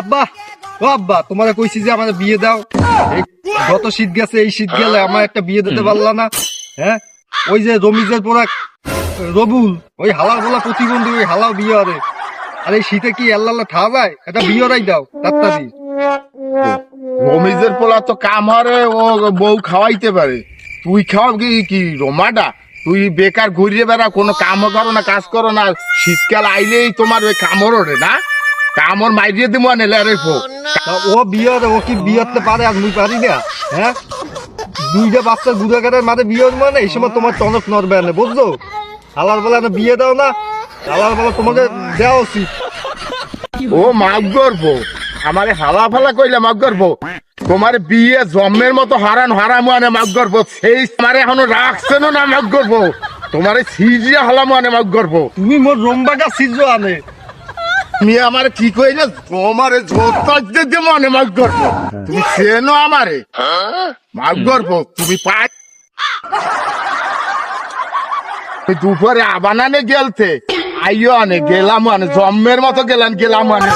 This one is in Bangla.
আব্বা, ও আব্বা, তোমারে কইছি যে আমাদের বিয়ে দাও। এই গত শীত গেছে, এই শীত গেলে আমার একটা বিয়ে দিতে পারলা না। হ্যাঁ, ওই যে রমিজের পোড়া রবুল, ওই হালার বলা প্রতিবন্ধী, ওই হালাও বিয়ে হবে। আর এই শীতে কি আল্লাহ ঠাওয়া যায়? একটা বিয়েরাই দাও তাড়াতাড়ি। রমিজের পোলা তো কাম হরে, ও বউ খাওয়াইতে পারে। তুই খাওয়াব কি রোমাটা? তুই বেকার ঘুরিয়ে বেড়া, কোনো কামও করো না, কাজ করো না। শীতকাল আইলেই তোমার ওই কামড় ওঠে না, কামড় মাইরিয়ে দিব নেলে রে ফো। তা ও বিয়ে হবে, ও কি বিয়ে হতে পারে আর মুই পারি না? হ্যাঁ, দুইটা বাচ্চা গুড়াগাড়ের মাঝে বিয়ে হতে মানে এই সময় তোমার টনক নড়বে না, বুঝছো? হালার বেলা না বিয়ে দাও না, হালার বেলা তোমাকে দেওয়া উচিত। ও মাফ করবো, আমারে হালা ফালা কইলে মাফ করবো। তোমার বিয়ে জন্মের মতো হারাম আনে মাফ করবো। সেই আমার এখনো রাখছে না মাফ করবো। তোমার সিজিয়া হালাম আনে মাফ করবো। তুমি মোর রম্বাকা সিজো আনে, তুমি আমারে কি কইলে? তোমারে যে মনে মাফ করবো। তুমি চেনো আমারে, মাফ করবো। তুমি পাই দুপুরে আবানানে গেলতে আইও আনে গেলাম, আনে জন্মের মতো গেলাম আনে।